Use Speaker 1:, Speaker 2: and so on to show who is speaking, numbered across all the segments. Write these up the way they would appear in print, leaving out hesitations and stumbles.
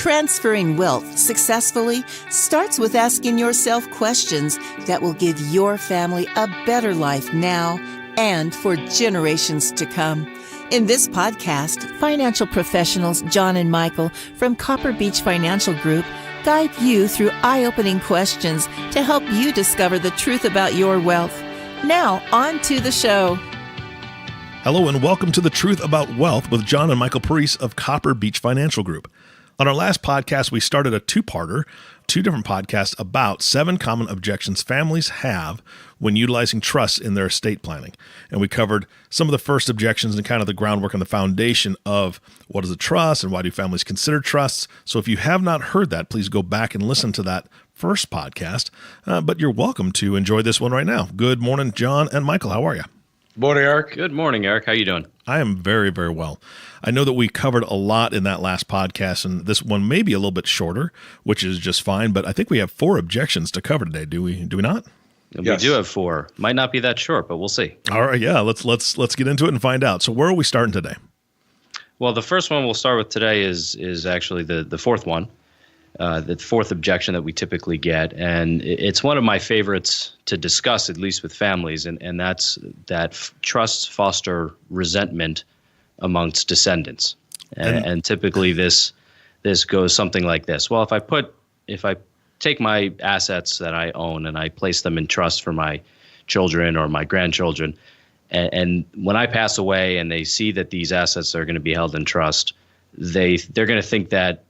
Speaker 1: Transferring wealth successfully starts with asking yourself questions that will give your family a better life now and for generations to come. In this podcast, financial professionals John and Michael from Copper Beech Financial Group guide you through eye-opening questions to help you discover the truth about your wealth. Now, on to the show.
Speaker 2: Hello and welcome to The Truth About Wealth with John and Michael Parise of Copper Beech Financial Group. On our last podcast, we started a two-parter, two different podcasts about 7 common objections families have when utilizing trusts in their estate planning. And we covered some of the first objections and kind of the groundwork and the foundation of what is a trust and why do families consider trusts. So if you have not heard that, please go back and listen to that first podcast. But you're welcome to enjoy this one right now. Good morning, John and Michael. How are you?
Speaker 3: Morning, Eric.
Speaker 4: Good morning, Eric. How you doing?
Speaker 2: I am very, very well. I know that we covered a lot in that last podcast, and this one may be a little bit shorter, which is just fine, but I think we have 4 objections to cover today. Do we not?
Speaker 4: Yes. We do have 4. Might not be that short, but we'll see. All
Speaker 2: right, yeah, let's get into it and find out. So where are we starting today?
Speaker 4: Well, the first one we'll start with today is actually the fourth one. The fourth objection that we typically get, and it's one of my favorites to discuss, at least with families, and that's that trusts foster resentment amongst descendants. And typically this goes something like this. Well, if I take my assets that I own and I place them in trust for my children or my grandchildren, and when I pass away and they see that these assets are going to be held in trust, they're going to think that,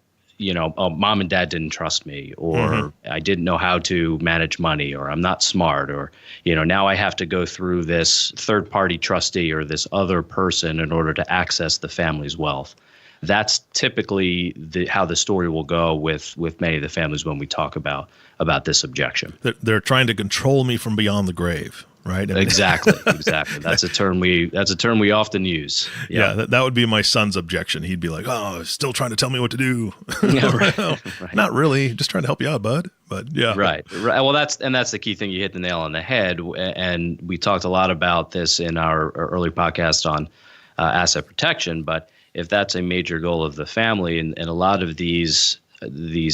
Speaker 4: oh, mom and dad didn't trust me, or I didn't know how to manage money, or I'm not smart, or, now I have to go through this third-party trustee or this other person in order to access the family's wealth. That's typically how the story will go with many of the families when we talk about this objection.
Speaker 2: They're trying to control me from beyond the grave. Right.
Speaker 4: Exactly. That's a term we often use.
Speaker 2: Yeah. That would be my son's objection. He'd be like, "Oh, still trying to tell me what to do."
Speaker 4: Yeah, right. Right.
Speaker 2: Not really. Just trying to help you out, bud. But yeah.
Speaker 4: Right. Well, that's the key thing. You hit the nail on the head. And we talked a lot about this in our early podcast on asset protection. But if that's a major goal of the family, and a lot of these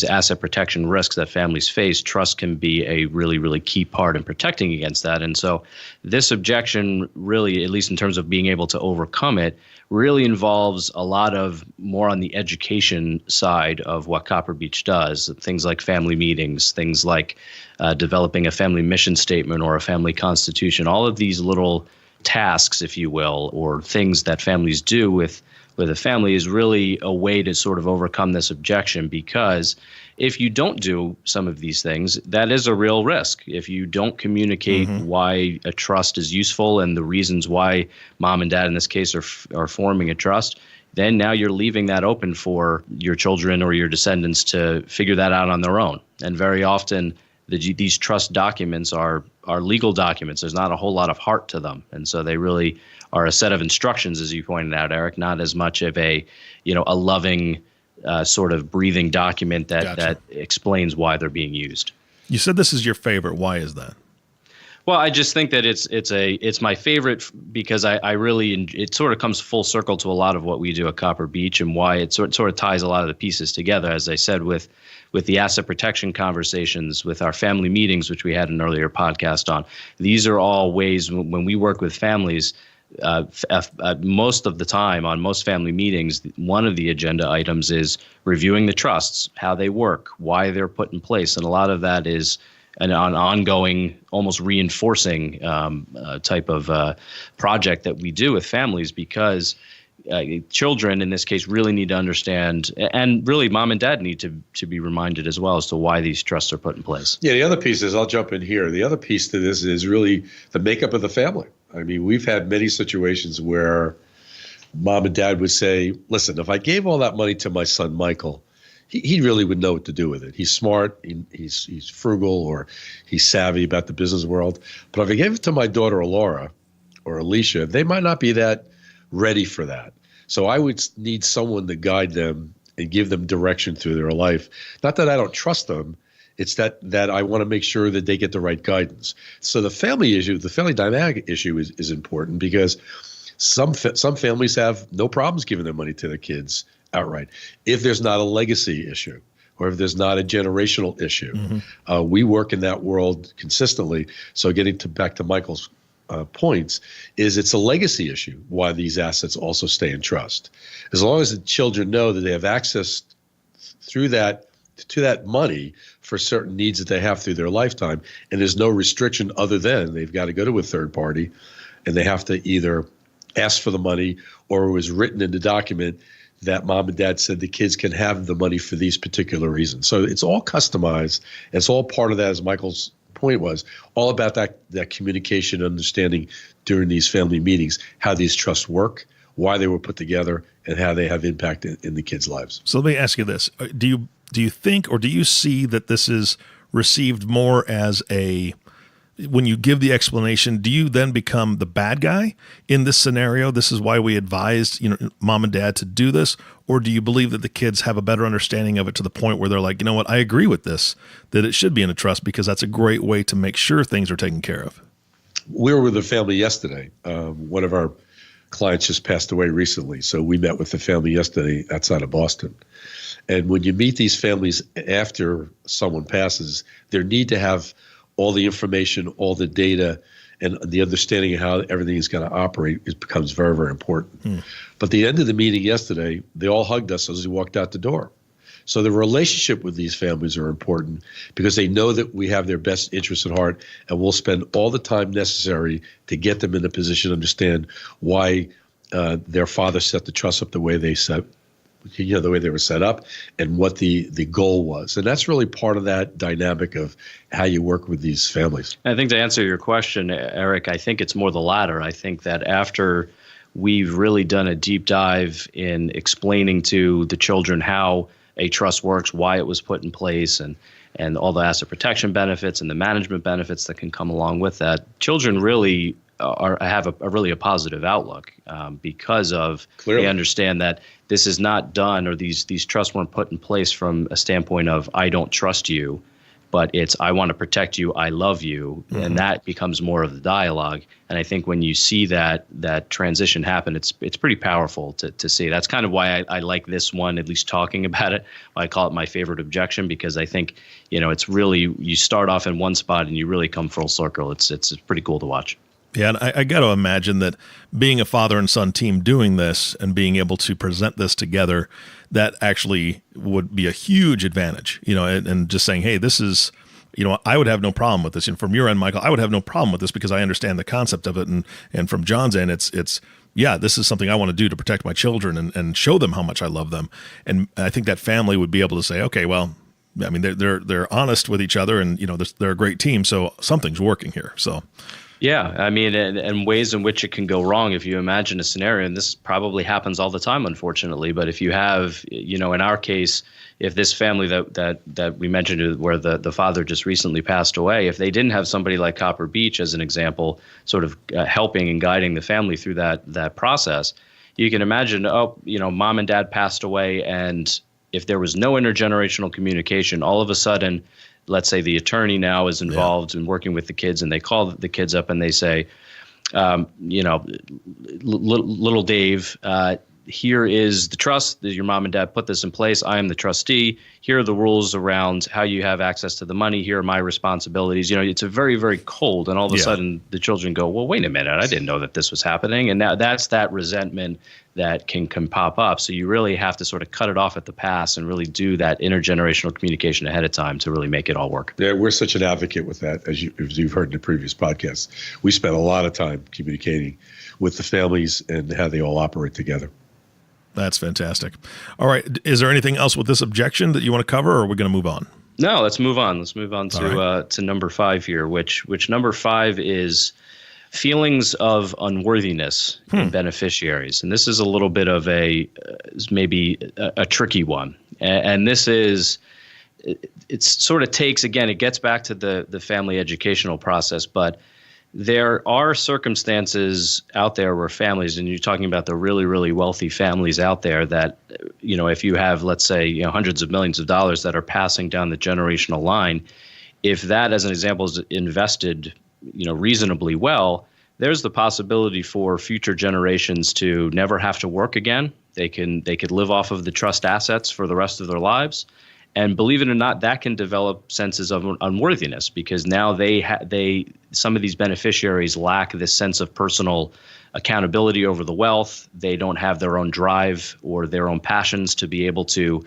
Speaker 4: asset protection risks that families face, trust can be a really, really key part in protecting against that. And so this objection really, at least in terms of being able to overcome it, really involves a lot of more on the education side of what Copper Beech does. Things like family meetings, things like developing a family mission statement or a family constitution, all of these little tasks, if you will, or things that families do with a family is really a way to sort of overcome this objection, because if you don't do some of these things, that is a real risk. If you don't communicate why a trust is useful and the reasons why mom and dad in this case are forming a trust, then now you're leaving that open for your children or your descendants to figure that out on their own. And very often these trust documents are legal documents. There's not a whole lot of heart to them. And so they really are a set of instructions, as you pointed out, Eric, not as much of a loving sort of breathing document that explains why they're being used.
Speaker 2: You said this is your favorite. Why is that?
Speaker 4: Well, I just think that it's my favorite because I really it sort of comes full circle to a lot of what we do at Copper Beech, and why it sort of ties a lot of the pieces together. As I said, with the asset protection conversations, with our family meetings, which we had an earlier podcast on, these are all ways when we work with families. Most of the time on most family meetings, one of the agenda items is reviewing the trusts, how they work, why they're put in place. And a lot of that is an ongoing, almost reinforcing type of project that we do with families, because children in this case really need to understand, and really mom and dad need to be reminded as well as to why these trusts are put in place.
Speaker 3: Yeah, the other piece is, I'll jump in here. The other piece to this is really the makeup of the family. I mean, we've had many situations where mom and dad would say, listen, if I gave all that money to my son, Michael, he really would know what to do with it. He's smart, he's frugal, or he's savvy about the business world. But if I gave it to my daughter, Laura, or Alicia, they might not be that ready for that. So I would need someone to guide them and give them direction through their life. Not that I don't trust them. It's that I want to make sure that they get the right guidance. So the family issue, the family dynamic issue is important, because some families have no problems giving their money to their kids outright. If there's not a legacy issue, or if there's not a generational issue, we work in that world consistently. So getting back to Michael's points, is it's a legacy issue why these assets also stay in trust. As long as the children know that they have access through that to that money for certain needs that they have through their lifetime, and there's no restriction other than they've got to go to a third party and they have to either ask for the money, or it was written in the document that mom and dad said the kids can have the money for these particular reasons. So it's all customized. It's all part of that, as Michael's point was, all about that communication, understanding during these family meetings, how these trusts work, why they were put together, and how they have impact in the kids' lives.
Speaker 2: So let me ask you this. Do you think, or do you see that this is received more as when you give the explanation, do you then become the bad guy in this scenario? This is why we advised, mom and dad to do this. Or do you believe that the kids have a better understanding of it to the point where they're like, you know what, I agree with this, that it should be in a trust because that's a great way to make sure things are taken care of?
Speaker 3: We were with the family yesterday. One of our clients just passed away recently. So we met with the family yesterday outside of Boston. And when you meet these families after someone passes, their need to have all the information, all the data, and the understanding of how everything is going to operate becomes very, very important. But at the end of the meeting yesterday, they all hugged us as we walked out the door. So the relationship with these families are important because they know that we have their best interests at heart, and we'll spend all the time necessary to get them in a position to understand why their father set the trust up the way they the way they were set up, and what the goal was. And that's really part of that dynamic of how you work with these families.
Speaker 4: I think to answer your question, Eric, I think it's more the latter. I think that after we've really done a deep dive in explaining to the children how a trust works, why it was put in place, and all the asset protection benefits and the management benefits that can come along with that, children really have a really positive outlook because of
Speaker 3: Clearly.
Speaker 4: They understand that this is not done, or these trusts weren't put in place from a standpoint of I don't trust you, but it's I want to protect you, I love you, and that becomes more of the dialogue. And I think when you see that transition happen, it's pretty powerful to see. That's kind of why I like this one, at least talking about it. I call it my favorite objection, because I think it's really, you start off in one spot and you really come full circle. It's pretty cool to watch.
Speaker 2: Yeah, and I got to imagine that being a father and son team doing this and being able to present this together, that actually would be a huge advantage, and just saying, hey, this is, I would have no problem with this. And from your end, Michael, I would have no problem with this because I understand the concept of it. And from John's end, it's yeah, this is something I want to do to protect my children and show them how much I love them. And I think that family would be able to say, okay, well, I mean, they're honest with each other, and they're a great team, so something's working here. So.
Speaker 4: Yeah, I mean, and ways in which it can go wrong. If you imagine a scenario, and this probably happens all the time, unfortunately, but if you have, in our case, if this family that we mentioned where the father just recently passed away, if they didn't have somebody like Copper Beach, as an example, sort of helping and guiding the family through that process, you can imagine, mom and dad passed away, and if there was no intergenerational communication, all of a sudden, let's say the attorney now is involved in working with the kids, and they call the kids up and they say, little Dave, here is the trust. Your mom and dad put this in place. I am the trustee. Here are the rules around how you have access to the money. Here are my responsibilities. It's a very, very cold. And all of a sudden the children go, well, wait a minute. I didn't know that this was happening. And now that's that resentment that can pop up. So you really have to sort of cut it off at the pass and really do that intergenerational communication ahead of time to really make it all work.
Speaker 3: Yeah, we're such an advocate with that, as you've heard in the previous podcasts. We spent a lot of time communicating with the families and how they all operate together.
Speaker 2: That's fantastic. All right. Is there anything else with this objection that you want to cover, or are we going to move on?
Speaker 4: No, let's move on. Let's move on to number 5 here, which number 5 is feelings of unworthiness in beneficiaries. And this is a little bit of maybe a tricky one. And this is, it sort of takes, again, it gets back to the family educational process, but there are circumstances out there where families, and you're talking about the really, really wealthy families out there that, if you have, let's say, hundreds of millions of dollars that are passing down the generational line, if that, as an example, is invested, reasonably well, there's the possibility for future generations to never have to work again, They could live off of the trust assets for the rest of their lives. And believe it or not, that can develop senses of unworthiness, because now some of these beneficiaries lack this sense of personal accountability over the wealth. They don't have their own drive or their own passions to be able to,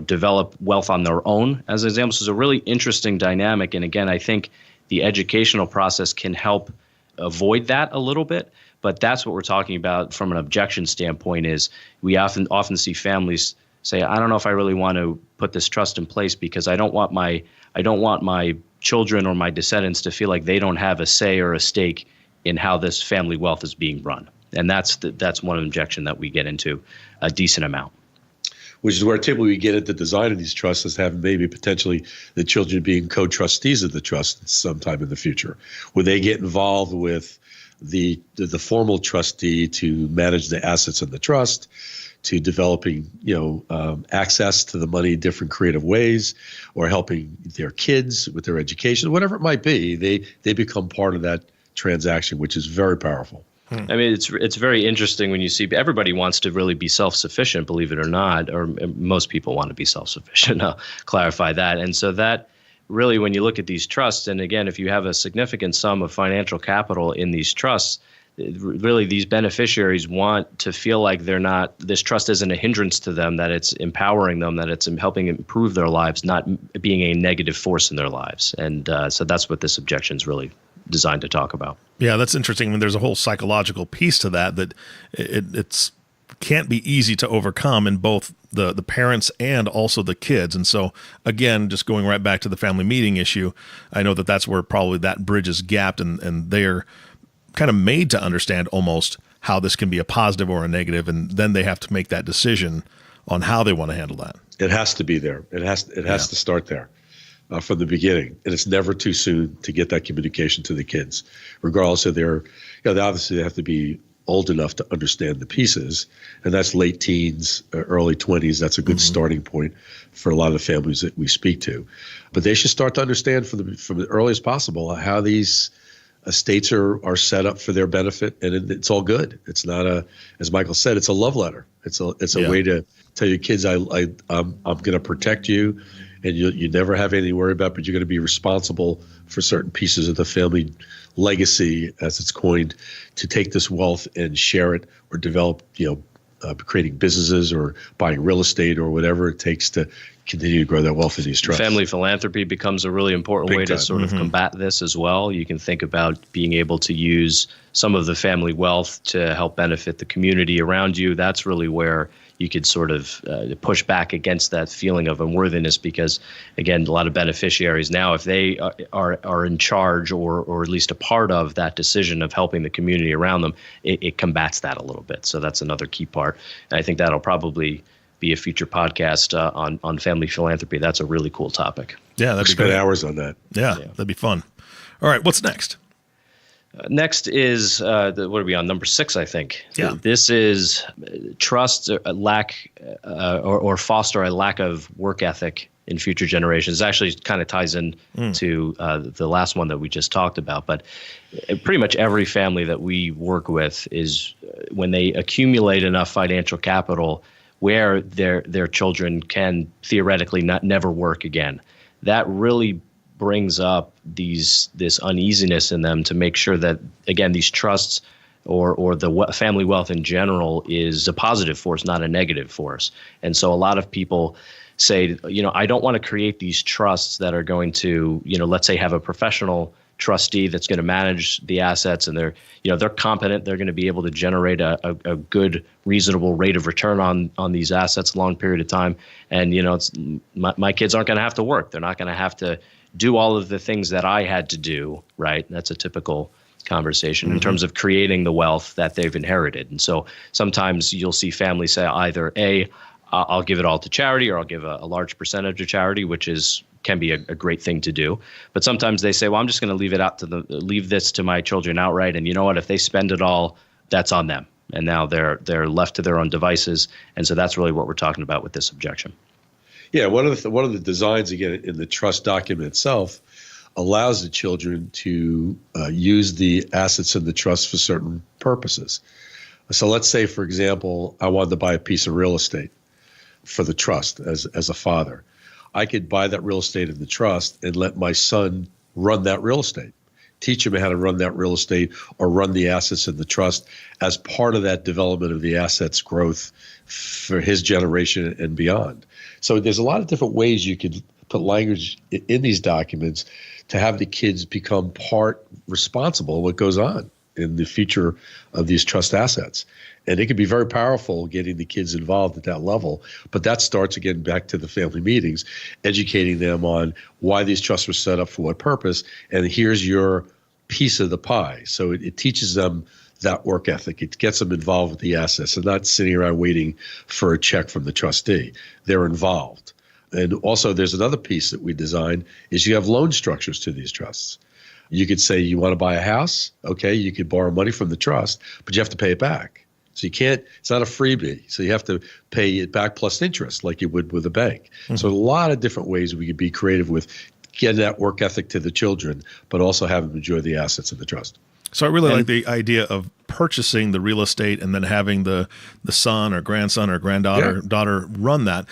Speaker 4: develop wealth on their own, as an example. So it's a really interesting dynamic. And again, I think the educational process can help avoid that a little bit. But that's what we're talking about from an objection standpoint. Is we often see families say, I don't know if I really want to put this trust in place, because I don't want my children or my descendants to feel like they don't have a say or a stake in how this family wealth is being run. And that's one objection that we get into a decent amount.
Speaker 3: Which is where typically we get at the design of these trusts, as having maybe potentially the children being co-trustees of the trust sometime in the future, where they get involved with the formal trustee to manage the assets of the trust, to developing, access to the money in different creative ways, or helping their kids with their education, whatever it might be. They become part of that transaction, which is very powerful.
Speaker 4: I mean, it's very interesting when you see everybody wants to really be self-sufficient, believe it or not, or most people want to be self-sufficient. I'll clarify that. And so that really, when you look at these trusts, and again, if you have a significant sum of financial capital in these trusts, really these beneficiaries want to feel like this trust isn't a hindrance to them, that it's empowering them, that it's helping improve their lives, not being a negative force in their lives. And so that's what this objection is really designed to talk about.
Speaker 2: Yeah, that's interesting. I mean, there's a whole psychological piece to that it's can't be easy to overcome in both the parents and also the kids. And so, again, just going right back to the family meeting issue, I know that's where probably that bridge is gapped, and they're kind of made to understand almost how this can be a positive or a negative, and then they have to make that decision on how they want to handle that. It
Speaker 3: has to be there. It has to start there from the beginning, and it's never too soon to get that communication to the kids, regardless of their. Obviously they have to be old enough to understand the pieces, and that's late teens, early 20s. That's a good starting point for a lot of the families that we speak to. But they should start to understand from the earliest possible how these estates are set up for their benefit, and it's all good. It's not as Michael said, it's a love letter. It's a way to tell your kids, I'm going to protect you, and you never have anything to worry about, but you're going to be responsible for certain pieces of the family legacy, as it's coined, to take this wealth and share it or develop, creating businesses or buying real estate or whatever it takes to continue to grow that wealth in these trusts.
Speaker 4: Family philanthropy becomes a really important way to sort of combat this as well. You can think about being able to use some of the family wealth to help benefit the community around you. That's really where you could sort of push back against that feeling of unworthiness, because, again, a lot of beneficiaries now, if they are in charge or at least a part of that decision of helping the community around them, it combats that a little bit. So that's another key part. And I think that'll probably be a future podcast on family philanthropy. That's a really cool topic.
Speaker 2: Yeah,
Speaker 3: that'd be spend hours on that.
Speaker 2: Yeah, that'd be fun. All right, what's next?
Speaker 4: Next is what are we on? Number 6, I think.
Speaker 2: Yeah.
Speaker 4: This is trust lack or foster a lack of work ethic in future generations. It actually kind of ties in to the last one that we just talked about. But pretty much every family that we work with is when they accumulate enough financial capital where their children can theoretically never work again. That really brings up this uneasiness in them to make sure that, again, these trusts or the family wealth in general is a positive force, not a negative force. And so a lot of people say, I don't want to create these trusts that are going to, let's say have a professional trustee that's going to manage the assets, and they're competent. They're going to be able to generate a good, reasonable rate of return on these assets a long period of time. And, it's my kids aren't going to have to work. They're not going to have to do all of the things that I had to do, right? That's a typical conversation in terms of creating the wealth that they've inherited. And so sometimes you'll see families say either I'll give it all to charity, or I'll give a large percentage to charity, which can be a great thing to do. But sometimes they say, well, I'm just going to leave this to my children outright. And you know what? If they spend it all, that's on them. And now they're left to their own devices. And so that's really what we're talking about with this objection.
Speaker 3: Yeah, one of the designs, again, in the trust document itself allows the children to use the assets in the trust for certain purposes. So let's say, for example, I wanted to buy a piece of real estate for the trust as a father. I could buy that real estate in the trust and let my son run that real estate, teach him how to run that real estate or run the assets in the trust as part of that development of the assets growth for his generation and beyond. So there's a lot of different ways you could put language in these documents to have the kids become part responsible of what goes on in the future of these trust assets. And it can be very powerful getting the kids involved at that level. But that starts, again, back to the family meetings, educating them on why these trusts were set up for what purpose. And here's your piece of the pie. So it teaches them that work ethic. It gets them involved with the assets and not sitting around waiting for a check from the trustee. They're involved. And also there's another piece that we design is you have loan structures to these trusts. You could say you want to buy a house. Okay, you could borrow money from the trust, but you have to pay it back. So you can't, it's not a freebie. So you have to pay it back plus interest like you would with a bank. Mm-hmm. So a lot of different ways we could be creative with getting that work ethic to the children, but also have them enjoy the assets of the trust.
Speaker 2: So I really like the idea of purchasing the real estate and then having the son or grandson or daughter run that.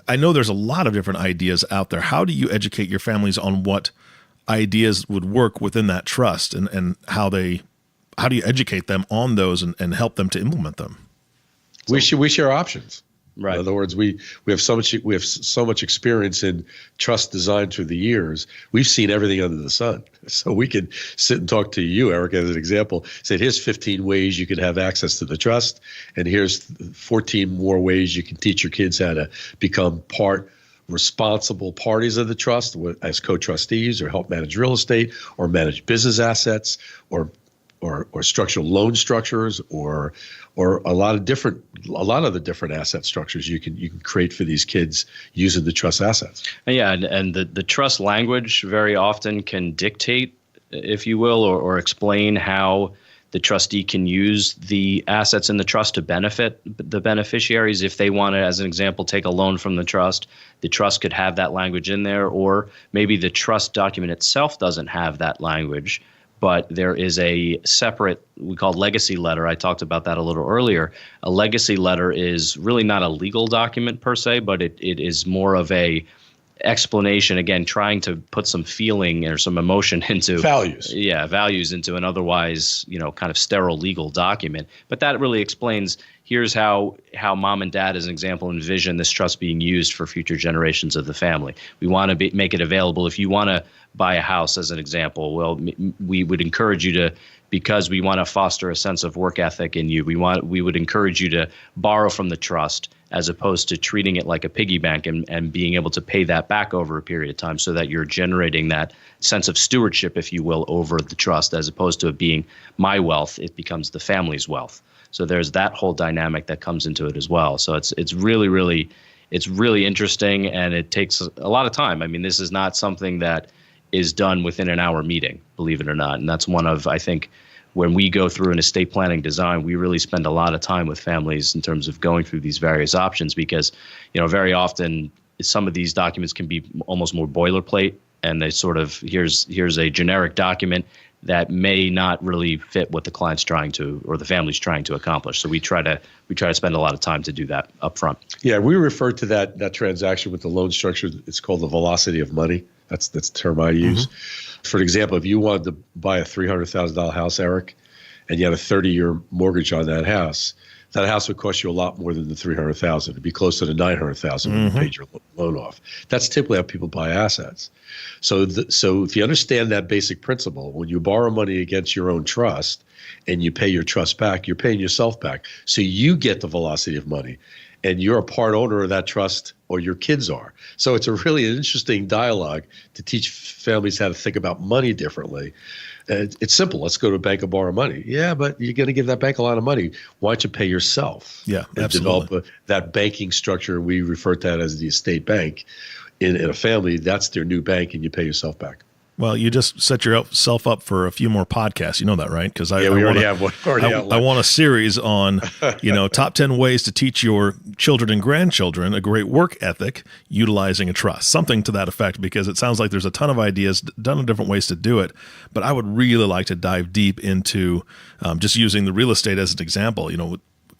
Speaker 2: I know there's a lot of different ideas out there. How do you educate your families on what ideas would work within that trust and how do you educate them on those and help them to implement them?
Speaker 3: We share options.
Speaker 4: Right.
Speaker 3: In other words, we have so much experience in trust design through the years. We've seen everything under the sun. So we can sit and talk to you, Eric, as an example, say, here's 15 ways you can have access to the trust, and here's 14 more ways you can teach your kids how to become responsible parties of the trust as co-trustees or help manage real estate or manage business assets or structural loan structures or a lot of the different asset structures you can create for these kids using the trust assets.
Speaker 4: Yeah, and the trust language very often can dictate, if you will, or explain how the trustee can use the assets in the trust to benefit the beneficiaries. If they want to, as an example, take a loan from the trust could have that language in there, or maybe the trust document itself doesn't have that language, but there is a separate, we call legacy letter. I talked about that a little earlier. A legacy letter is really not a legal document per se, but it is more of a explanation, again, trying to put some feeling or some emotion into values into an otherwise, kind of sterile legal document. But that really explains, here's how mom and dad, as an example, envision this trust being used for future generations of the family. We want to make it available. If you want to buy a house, as an example, well, we would encourage you to, because we want to foster a sense of work ethic in you, we would encourage you to borrow from the trust as opposed to treating it like a piggy bank and being able to pay that back over a period of time so that you're generating that sense of stewardship, if you will, over the trust, as opposed to it being my wealth, it becomes the family's wealth. So there's that whole dynamic that comes into it as well. So it's really, really, it's really interesting, and it takes a lot of time. I mean, this is not something that is done within an hour meeting, believe it or not. And that's one of, I think, when we go through an estate planning design, we really spend a lot of time with families in terms of going through these various options because, very often some of these documents can be almost more boilerplate, and they sort of, here's a generic document that may not really fit what the client's trying to, or the family's trying to accomplish. So we try to spend a lot of time to do that up front.
Speaker 3: Yeah, we refer to that transaction with the loan structure. It's called the velocity of money. That's the term I use. Mm-hmm. For example, if you wanted to buy a $300,000 house, Eric, and you had a 30-year mortgage on that house would cost you a lot more than the $300,000. It'd be closer to $900,000 when you paid your loan off. That's typically how people buy assets. So if you understand that basic principle, when you borrow money against your own trust and you pay your trust back, you're paying yourself back. So you get the velocity of money, and you're a part owner of that trust, or your kids are. So it's a really interesting dialogue to teach families how to think about money differently. It's simple. Let's go to a bank and borrow money. Yeah, but you're going to give that bank a lot of money. Why don't you pay yourself?
Speaker 2: Yeah,
Speaker 3: and
Speaker 2: absolutely.
Speaker 3: develop that banking structure. We refer to that as the estate bank. In a family, that's their new bank, and you pay yourself back.
Speaker 2: Well, you just set yourself up for a few more podcasts. You know that, right? Because
Speaker 3: we already have one.
Speaker 2: I want a series on, top 10 ways to teach your children and grandchildren a great work ethic utilizing a trust, something to that effect, because it sounds like there's a ton of ideas done in different ways to do it. But I would really like to dive deep into just using the real estate as an example.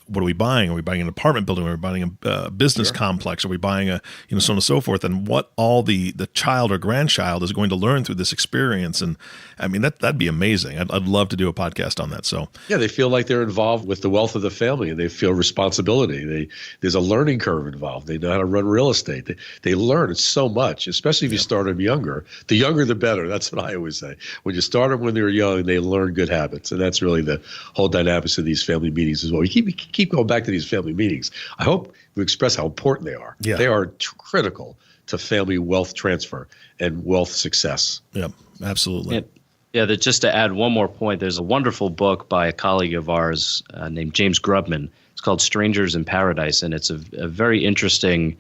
Speaker 2: What are we buying? Are we buying an apartment building? Are we buying a business complex? Are we buying so on and so forth? And what all the child or grandchild is going to learn through this experience. And I mean, that'd be amazing. I'd love to do a podcast on that. So
Speaker 3: yeah, they feel like they're involved with the wealth of the family, and they feel responsibility. There's a learning curve involved. They know how to run real estate. They learn so much, especially if you start them younger. The younger, the better. That's what I always say. When you start them when they're young, they learn good habits. And that's really the whole dynamics of these family meetings as well. We keep going back to these family meetings. I hope we express how important they are.
Speaker 2: Yeah.
Speaker 3: They are critical to family wealth transfer and wealth success.
Speaker 2: Yeah, absolutely.
Speaker 4: Just to add one more point, there's a wonderful book by a colleague of ours named James Grubman. It's called Strangers in Paradise, and it's a very interesting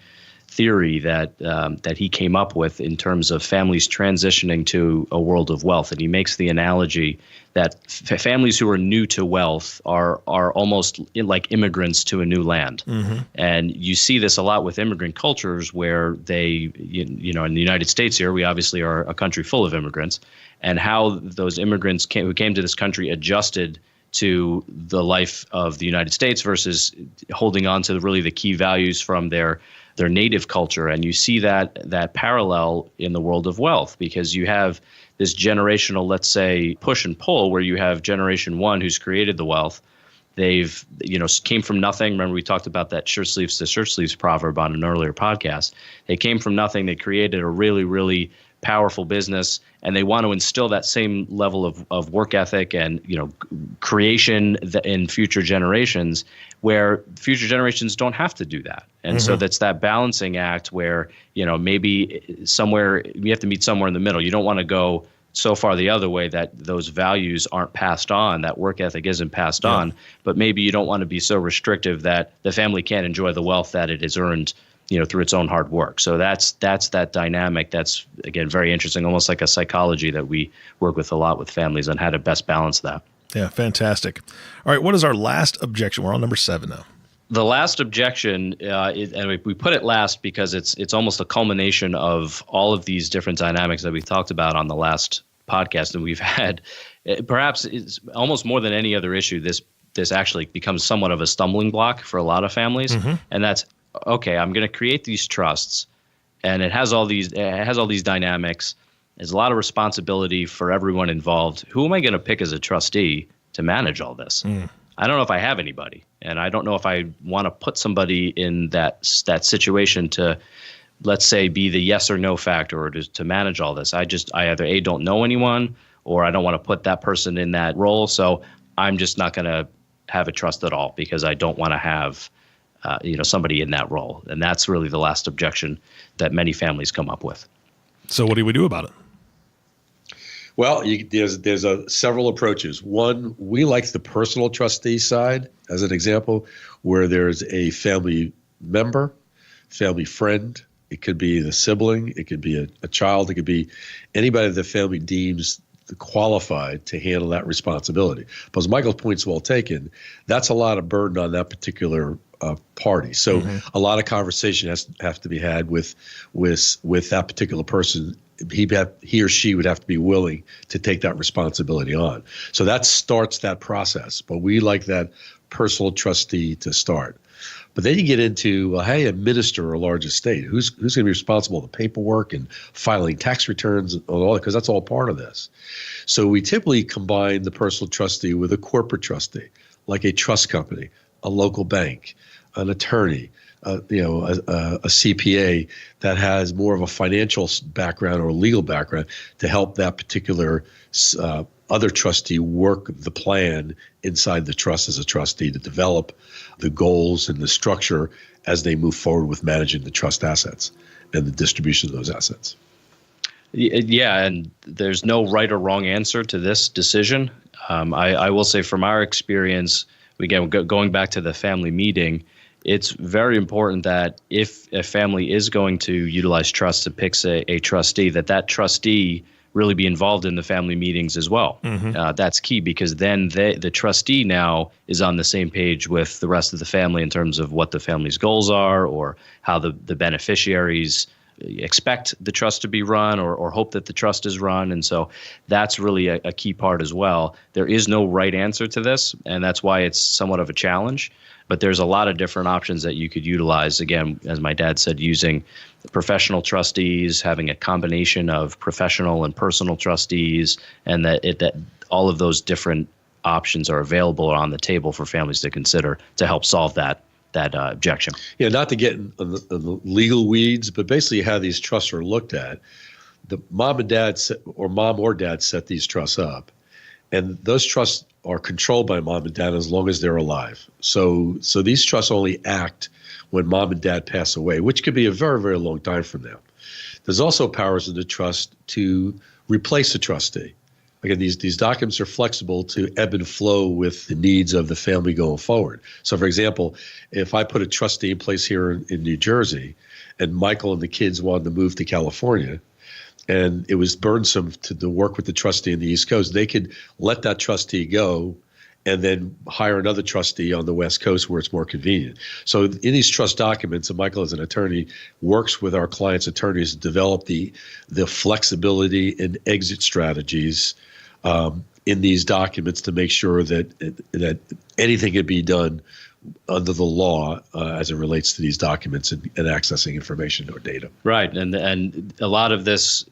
Speaker 4: theory that he came up with in terms of families transitioning to a world of wealth. And he makes the analogy that families who are new to wealth are almost like immigrants to a new land. Mm-hmm. And you see this a lot with immigrant cultures where they, in the United States here, we obviously are a country full of immigrants, and how those immigrants who came to this country adjusted to the life of the United States versus holding on to really the key values from their native culture. And you see that parallel in the world of wealth, because you have this generational, let's say, push and pull, where you have generation one who's created the wealth. They've, came from nothing. Remember, we talked about that shirt sleeves to shirt sleeves proverb on an earlier podcast. They came from nothing. They created a really, really powerful business, and they want to instill that same level of work ethic and creation in future generations, where future generations don't have to do that. And so that's that balancing act where maybe somewhere you have to meet somewhere in the middle. You don't want to go so far the other way that those values aren't passed on, that work ethic isn't passed on, but maybe you don't want to be so restrictive that the family can't enjoy the wealth that it has earned through its own hard work. So that's that dynamic. That's, again, very interesting, almost like a psychology that we work with a lot with families on how to best balance that.
Speaker 2: Yeah, fantastic. All right, what is our last objection? We're on number 7 now.
Speaker 4: The last objection, and we put it last because it's almost a culmination of all of these different dynamics that we talked about on the last podcast. And we've had, perhaps it's almost more than any other issue, this actually becomes somewhat of a stumbling block for a lot of families. And that's, okay, I'm going to create these trusts, and it has all these dynamics. There's a lot of responsibility for everyone involved. Who am I going to pick as a trustee to manage all this? I don't know if I have anybody, and I don't know if I want to put somebody in that situation to, let's say, be the yes or no factor or to manage all this. I either don't know anyone, or I don't want to put that person in that role. So I'm just not going to have a trust at all, because I don't want to have somebody in that role. And that's really the last objection that many families come up with.
Speaker 2: So what do we do about it?
Speaker 3: Well, there's several approaches. One, we like the personal trustee side as an example, where there's a family member, family friend. It could be the sibling. It could be a child. It could be anybody that the family deems qualified to handle that responsibility. But as Michael's point's well taken, that's a lot of burden on that particular party. So a lot of conversation have to be had with that particular person. He or she would have to be willing to take that responsibility on. So that starts that process. But we like that personal trustee to start. But then you get into, how you administer a large estate. Who's going to be responsible for the paperwork and filing tax returns and all that, because that's all part of this. So we typically combine the personal trustee with a corporate trustee, like a trust company, a local bank, an attorney, a CPA that has more of a financial background or a legal background to help that particular other trustee work the plan inside the trust as a trustee to develop the goals and the structure as they move forward with managing the trust assets and the distribution of those assets.
Speaker 4: Yeah, and there's no right or wrong answer to this decision. I will say from our experience, again, going back to the family meeting, it's very important that if a family is going to utilize trust to pick a trustee, that trustee really be involved in the family meetings as well. That's key, because then the trustee now is on the same page with the rest of the family in terms of what the family's goals are, or how the beneficiaries expect the trust to be run, or hope that the trust is run. And so that's really a key part as well. There is no right answer to this, and that's why it's somewhat of a challenge. But there's a lot of different options that you could utilize. Again, as my dad said, using professional trustees, having a combination of professional and personal trustees, and that all of those different options are available on the table for families to consider to help solve that objection.
Speaker 3: Yeah, not to get in the legal weeds, but basically how these trusts are looked at. The mom or dad set these trusts up, and those trusts are controlled by mom and dad as long as they're alive. So these trusts only act when mom and dad pass away, which could be a very, very long time from now. There's also powers in the trust to replace a trustee. Again, these documents are flexible to ebb and flow with the needs of the family going forward. So, for example, if I put a trustee in place here in New Jersey, and Michael and the kids wanted to move to California, and it was burdensome to work with the trustee in the East Coast, they could let that trustee go and then hire another trustee on the West Coast where it's more convenient. So in these trust documents, and Michael as an attorney works with our clients' attorneys to develop the flexibility and exit strategies in these documents to make sure that anything can be done under the law as it relates to these documents and accessing information or data.
Speaker 4: Right, and a lot of this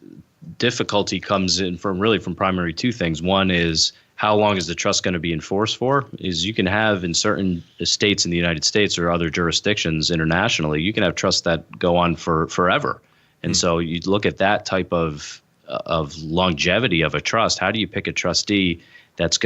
Speaker 4: difficulty comes in from primary two things. One is, how long is the trust going to be enforced for? Is you can have in certain states in the United States or other jurisdictions internationally, you can have trusts that go on for forever. And so you look at that type of longevity of a trust. How do you pick a trustee that's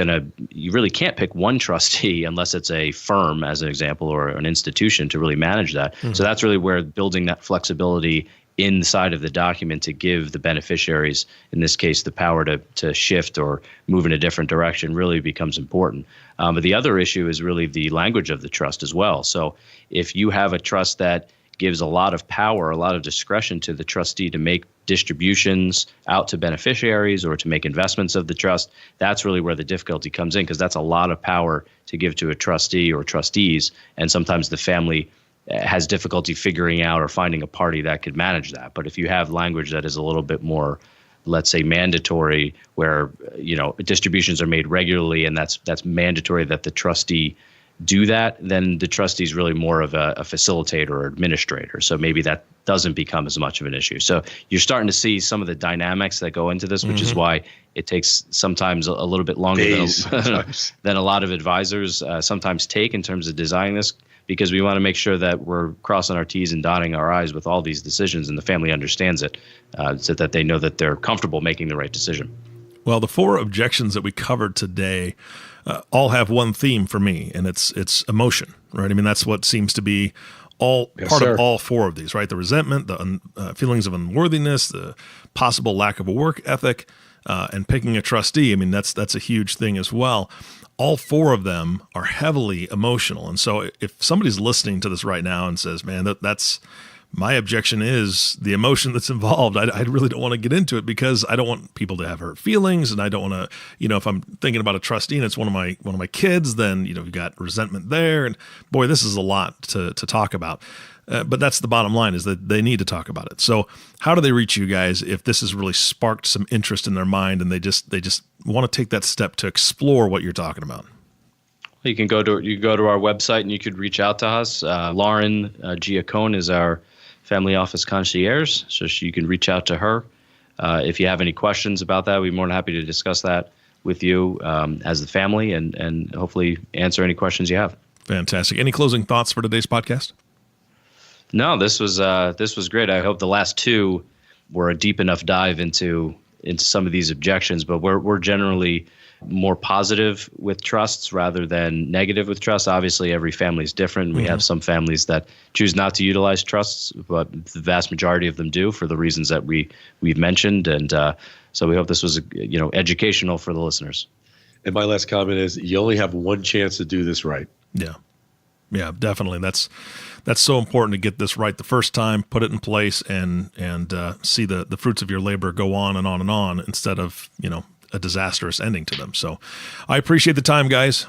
Speaker 4: you really can't pick one trustee unless it's a firm, as an example, or an institution to really manage that. So that's really where building that flexibility inside of the document to give the beneficiaries, in this case, the power to shift or move in a different direction really becomes important. But the other issue is really the language of the trust as well. So if you have a trust that gives a lot of power, a lot of discretion to the trustee to make distributions out to beneficiaries or to make investments of the trust, that's really where the difficulty comes in, because that's a lot of power to give to a trustee or trustees. And sometimes the family has difficulty figuring out or finding a party that could manage that. But if you have language that is a little bit more, let's say, mandatory, where distributions are made regularly, and that's mandatory that the trustee do that, then the trustee is really more of a facilitator or administrator. So maybe that doesn't become as much of an issue. So you're starting to see some of the dynamics that go into this, which is why it takes sometimes a little bit longer than a lot of advisors sometimes take in terms of designing this, because we want to make sure that we're crossing our T's and dotting our I's with all these decisions, and the family understands it so that they know that they're comfortable making the right decision.
Speaker 2: Well, the 4 objections that we covered today all have one theme for me, and it's emotion, right? I mean, that's what seems to be part of all 4 of these, right? The resentment, the feelings of unworthiness, the possible lack of a work ethic, and picking a trustee. I mean, that's a huge thing as well. All 4 of them are heavily emotional. And so if somebody's listening to this right now and says, man, that's my objection is the emotion that's involved. I really don't want to get into it because I don't want people to have hurt feelings, and I don't want to, if I'm thinking about a trustee and it's one of my kids, then you've got resentment there, and boy, this is a lot to talk about. But that's the bottom line, is that they need to talk about it. So how do they reach you guys if this has really sparked some interest in their mind and they just want to take that step to explore what you're talking about?
Speaker 4: You can go to our website and you could reach out to us. Lauren Giacone is our family office concierge, so you can reach out to her. If you have any questions about that, we'd be more than happy to discuss that with you as the family and hopefully answer any questions you have.
Speaker 2: Fantastic. Any closing thoughts for today's podcast?
Speaker 4: No, this was great. I hope the last 2 were a deep enough dive into some of these objections, but we're generally more positive with trusts rather than negative with trusts. Obviously, every family is different. We have some families that choose not to utilize trusts, but the vast majority of them do for the reasons that we've mentioned. And so we hope this was educational for the listeners.
Speaker 3: And my last comment is, you only have one chance to do this right.
Speaker 2: Yeah, definitely. That's that's so important to get this right the first time, put it in place, and see the fruits of your labor go on and on and on instead of, a disastrous ending to them. So I appreciate the time, guys.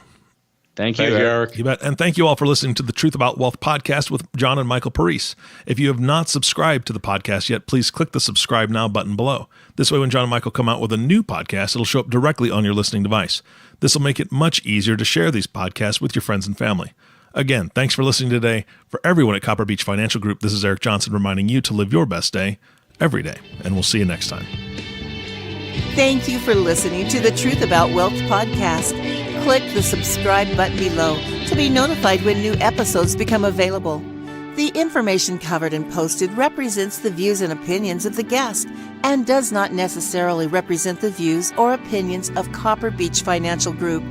Speaker 4: Thank you,
Speaker 3: Eric.
Speaker 2: You bet. And thank you all for listening to the Truth About Wealth podcast with John and Michael Parise. If you have not subscribed to the podcast yet, please click the subscribe now button below. This way, when John and Michael come out with a new podcast, it'll show up directly on your listening device. This will make it much easier to share these podcasts with your friends and family. Again, thanks for listening today. For everyone at Copper Beech Financial Group, this is Eric Johnson reminding you to live your best day every day. And we'll see you next time.
Speaker 1: Thank you for listening to the Truth About Wealth podcast. Click the subscribe button below to be notified when new episodes become available. The information covered and posted represents the views and opinions of the guest and does not necessarily represent the views or opinions of Copper Beech Financial Group.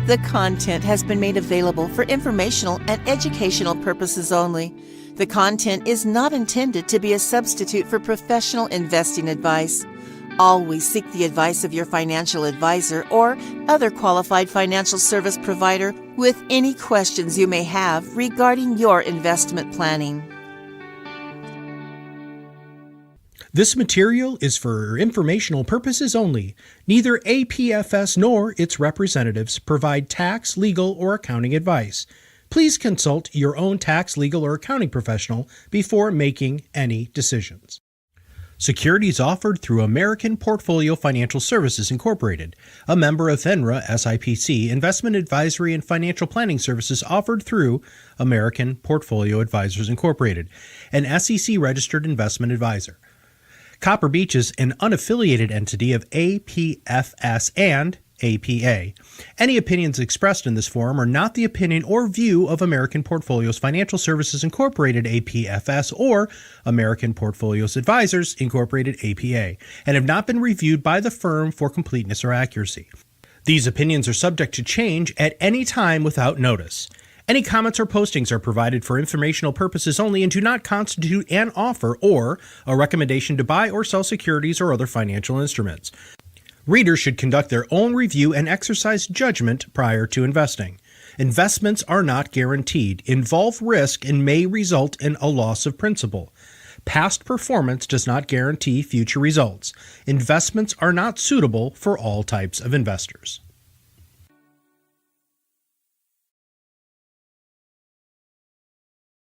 Speaker 1: The content has been made available for informational and educational purposes only. The content is not intended to be a substitute for professional investing advice. Always seek the advice of your financial advisor or other qualified financial service provider with any questions you may have regarding your investment planning.
Speaker 5: This material is for informational purposes only. Neither APFS nor its representatives provide tax, legal, or accounting advice. Please consult your own tax, legal, or accounting professional before making any decisions. Securities offered through American Portfolio Financial Services Incorporated, a member of FINRA SIPC. Investment advisory and financial planning services offered through American Portfolio Advisors Incorporated, an SEC-registered investment advisor. Copper Beech is an unaffiliated entity of APFS and APA. Any opinions expressed in this forum are not the opinion or view of American Portfolios Financial Services Incorporated, APFS, or American Portfolios Advisors Incorporated, APA, and have not been reviewed by the firm for completeness or accuracy. These opinions are subject to change at any time without notice. Any comments or postings are provided for informational purposes only and do not constitute an offer or a recommendation to buy or sell securities or other financial instruments. Readers should conduct their own review and exercise judgment prior to investing. Investments are not guaranteed, involve risk, and may result in a loss of principal. Past performance does not guarantee future results. Investments are not suitable for all types of investors.